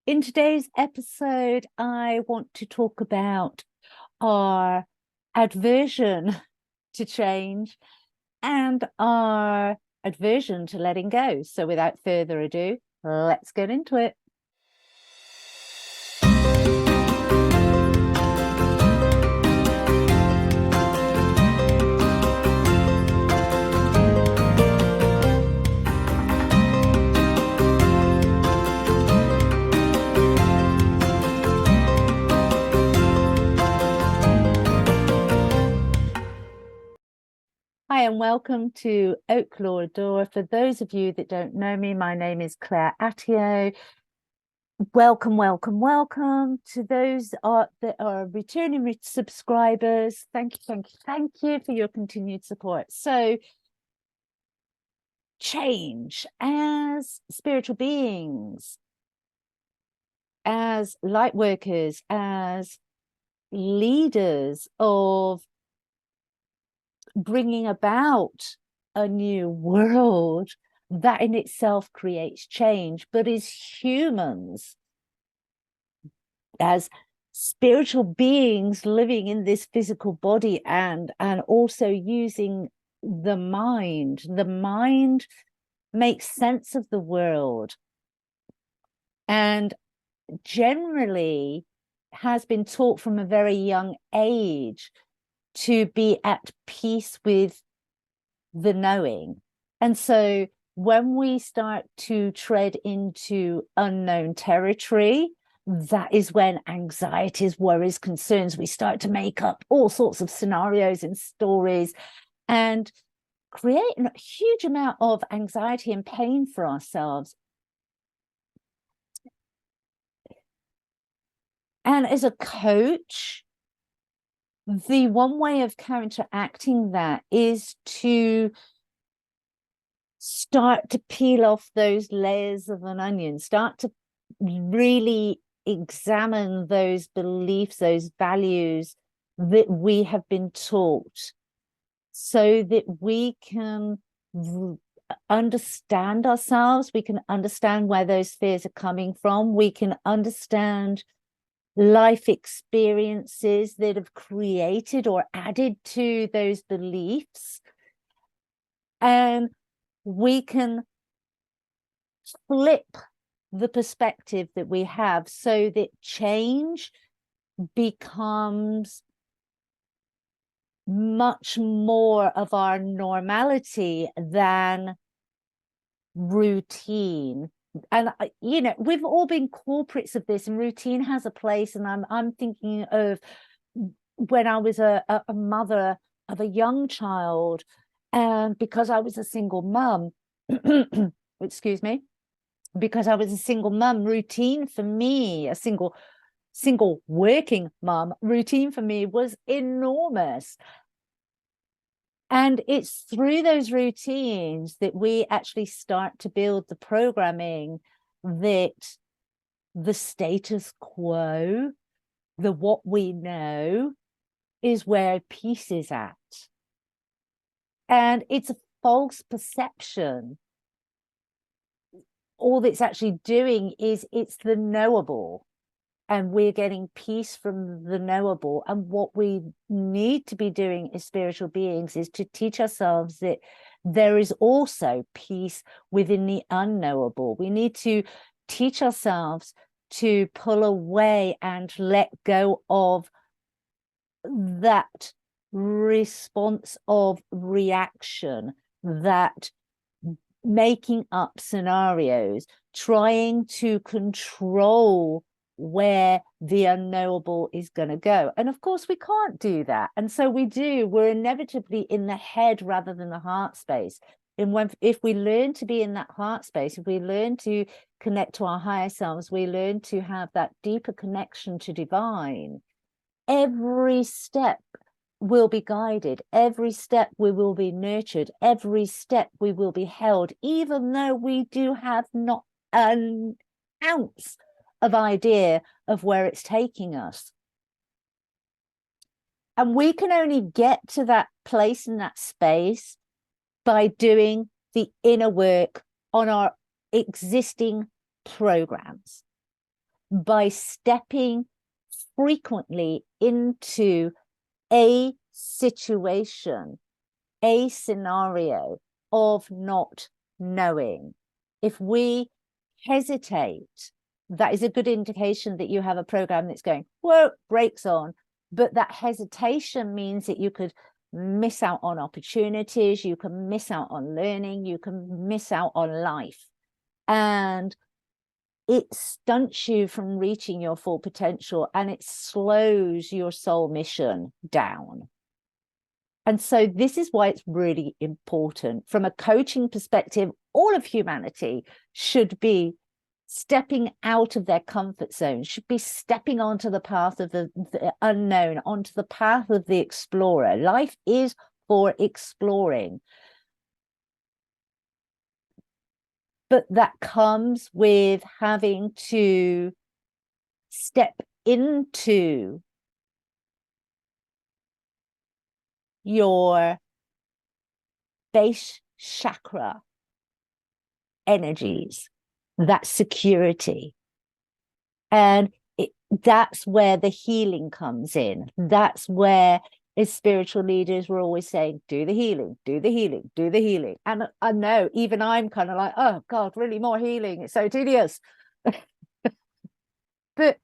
In today's episode, I want to talk about our aversion to change and our aversion to letting go. So without further ado, let's get into it. Hi, and welcome to Oak Door. For those of you that don't know me, my name is Claire Atyeo. Welcome to those that are returning subscribers. Thank you for your continued support. So, change as spiritual beings, as light workers, as leaders of bringing about a new world, that in itself creates change. But as humans, as spiritual beings living in this physical body and also using the mind makes sense of the world and generally has been taught from a very young age to be at peace with the knowing. And so when we start to tread into unknown territory, that is when anxieties, worries, concerns, we start to make up all sorts of scenarios and stories and create a huge amount of anxiety and pain for ourselves. And as a coach, the one way of counteracting that is to start to peel off those layers of an onion, start to really examine those beliefs, those values that we have been taught, so that we can understand ourselves, we can understand where those fears are coming from, we can understand life experiences that have created or added to those beliefs, and we can flip the perspective that we have so that change becomes much more of our normality than routine. And we've all been corporates of this, and routine has a place. And I'm thinking of when I was a mother of a young child, and because I was a single mum, excuse me, because I was a single mum, routine for me, a single working mum, routine for me was enormous. And it's through those routines that we actually start to build the programming that the status quo, the what we know, is where peace is at. And it's a false perception. All that's actually doing is it's the knowable. And we're getting peace from the knowable. And what we need to be doing as spiritual beings is to teach ourselves that there is also peace within the unknowable. We need to teach ourselves to pull away and let go of that response of reaction, that making up scenarios, trying to control where the unknowable is going to go. And of course we can't do that, and so we're inevitably in the head rather than the heart space. And if we learn to be in that heart space, if we learn to connect to our higher selves, we learn to have that deeper connection to divine, every step will be guided, every step we will be nurtured, every step we will be held, even though we do have not an ounce of idea of where it's taking us. And we can only get to that place and that space by doing the inner work on our existing programs. by stepping frequently into a situation, a scenario of not knowing. If we hesitate, that is a good indication that you have a program that's going, whoa, brakes on. But that hesitation means that you could miss out on opportunities, you can miss out on learning, you can miss out on life. And it stunts you from reaching your full potential, and it slows your soul mission down. And so this is why it's really important. From a coaching perspective, all of humanity should be stepping out of their comfort zone, should be stepping onto the path of the unknown, onto the path of the explorer. Life is for exploring. But that comes with having to step into your base chakra energies, that security. And that's where the healing comes in. That's where, as spiritual leaders, we're always saying, do the healing, do the healing, do the healing. And I know even I'm kind of like, oh God, really more healing. It's so tedious. But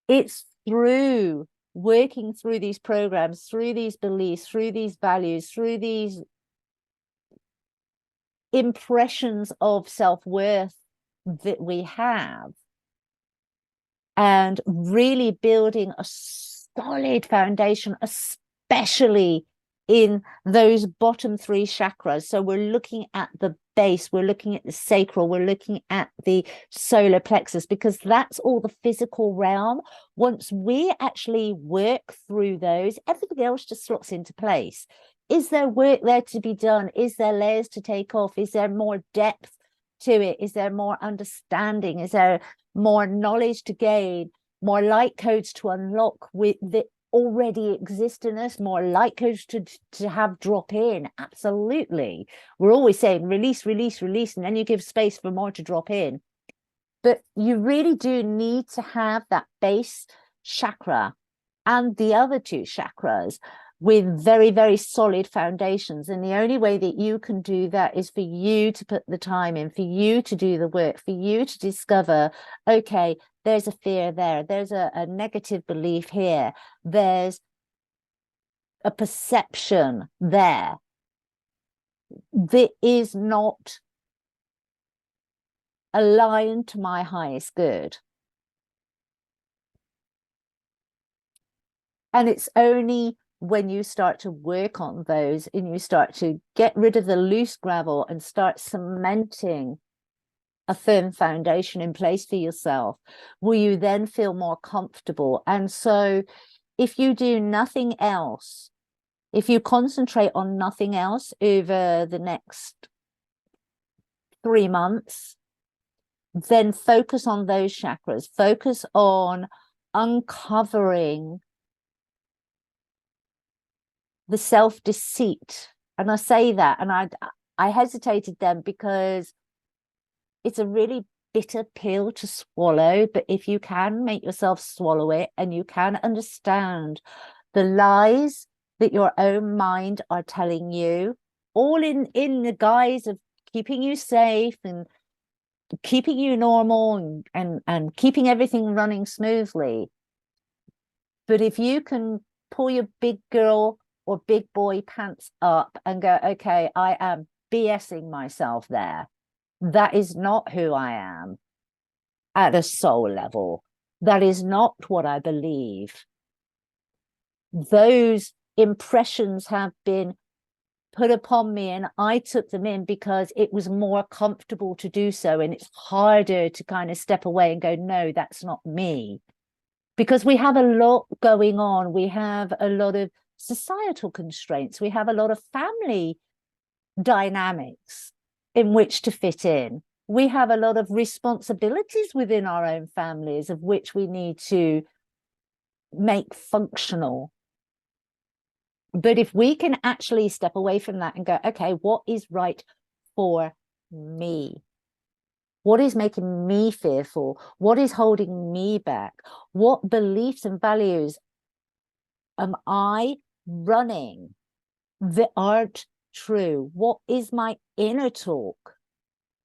it's through working through these programs, through these beliefs, through these values, through these impressions of self-worth that we have, and really building a solid foundation, especially in those bottom three chakras. So we're looking at the base, we're looking at the sacral, we're looking at the solar plexus, because that's all the physical realm. Once we actually work through those, everything else just slots into place. Is there work there to be done? Is there layers to take off? Is there more depth to it? Is there more understanding? Is there more knowledge to gain? More light codes to unlock with that already exist in us? More light codes to have drop in? Absolutely. We're always saying release, release, release, and then you give space for more to drop in. But you really do need to have that base chakra and the other two chakras with very, very solid foundations. And the only way that you can do that is for you to put the time in, for you to do the work, for you to discover, okay, there's a fear there, there's a negative belief here, there's a perception there that is not aligned to my highest good. And it's only when you start to work on those and you start to get rid of the loose gravel and start cementing a firm foundation in place for yourself, will you then feel more comfortable. And so if you do nothing else, if you concentrate on nothing else over the next 3 months, then focus on those chakras, focus on uncovering the self-deceit. And I say that, and I hesitated then because it's a really bitter pill to swallow. But if you can make yourself swallow it, and you can understand the lies that your own mind are telling you, all in the guise of keeping you safe and keeping you normal and keeping everything running smoothly. But if you can pull your big girl or big boy pants up and go, okay, I am BSing myself there. That is not who I am at a soul level. That is not what I believe. Those impressions have been put upon me, and I took them in because it was more comfortable to do so. And it's harder to kind of step away and go, no, that's not me. Because we have a lot going on. We have a lot of societal constraints. We have a lot of family dynamics in which to fit in. We have a lot of responsibilities within our own families of which we need to make functional. But if we can actually step away from that and go, okay, what is right for me? What is making me fearful? What is holding me back? What beliefs and values am I running that aren't true? What is my inner talk?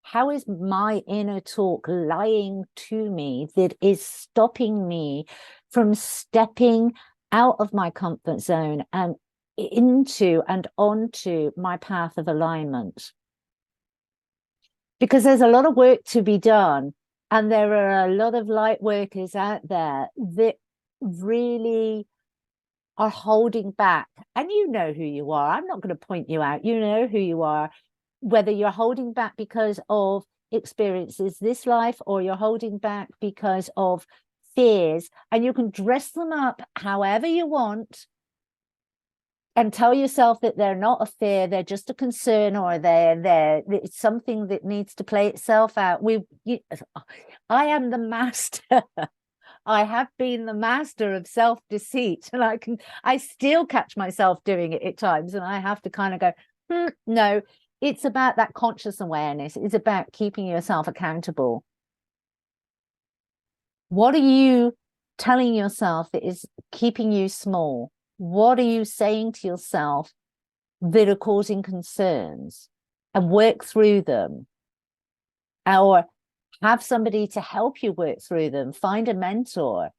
How is my inner talk lying to me that is stopping me from stepping out of my comfort zone and into and onto my path of alignment? Because there's a lot of work to be done, and there are a lot of light workers out there that really are holding back. And you know who you are. I'm not going to point you out. You know who you are, whether you're holding back because of experiences this life, or you're holding back because of fears, and you can dress them up however you want and tell yourself that they're not a fear, they're just a concern, or it's something that needs to play itself out. I am the master. I have been the master of self-deceit, and I still catch myself doing it at times, and I have to kind of go, no, it's about that conscious awareness. It's about keeping yourself accountable. What are you telling yourself that is keeping you small? What are you saying to yourself that are causing concerns? And work through them. Or have somebody to help you work through them. Find a mentor.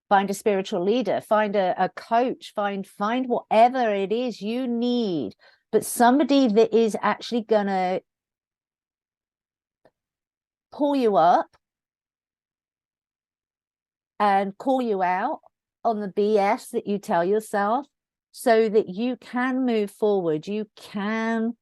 Find a spiritual leader. Find a coach. Find whatever it is you need. But somebody that is actually going to pull you up and call you out on the BS that you tell yourself, so that you can move forward. You can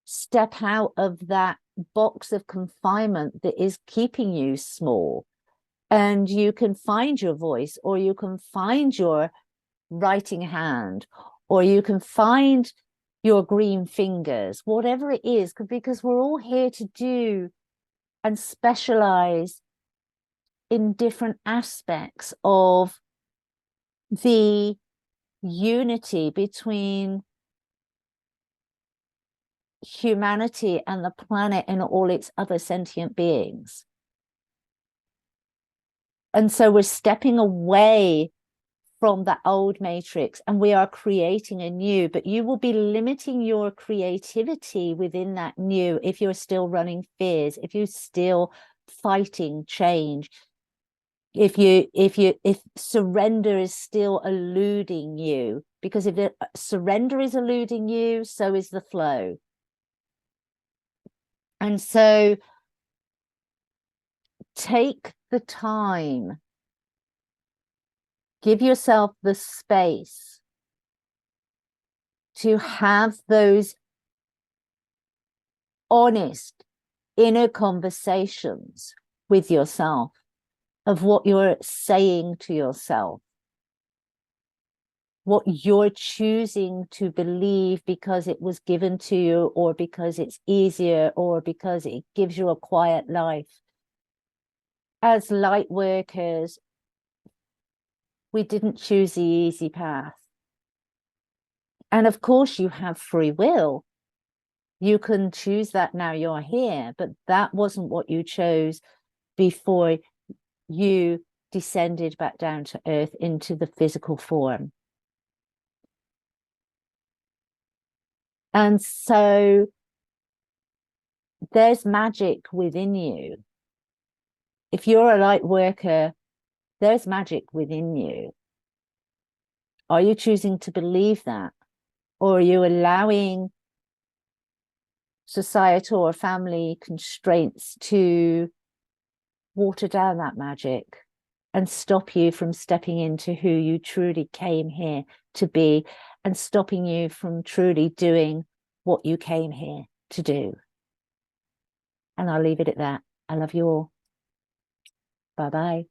step out of that box of confinement that is keeping you small, and you can find your voice, or you can find your writing hand, or you can find your green fingers, whatever it is, because we're all here to do and specialize in different aspects of the unity between humanity and the planet and all its other sentient beings. And so we're stepping away from that old matrix, and we are creating a new, but you will be limiting your creativity within that new if you're still running fears, if you're still fighting change, if surrender is still eluding you. Because if surrender is eluding you, so is the flow. And so take the time, give yourself the space to have those honest inner conversations with yourself of what you're saying to yourself, what you're choosing to believe because it was given to you, or because it's easier, or because it gives you a quiet life. As light workers, we didn't choose the easy path. And of course, you have free will. You can choose that now you're here, but that wasn't what you chose before you descended back down to earth into the physical form. And so there's magic within you. If you're a light worker, there's magic within you. Are you choosing to believe that? Or are you allowing societal or family constraints to water down that magic and stop you from stepping into who you truly came here to be, and stopping you from truly doing what you came here to do? And I'll leave it at that. I love you all. Bye-bye.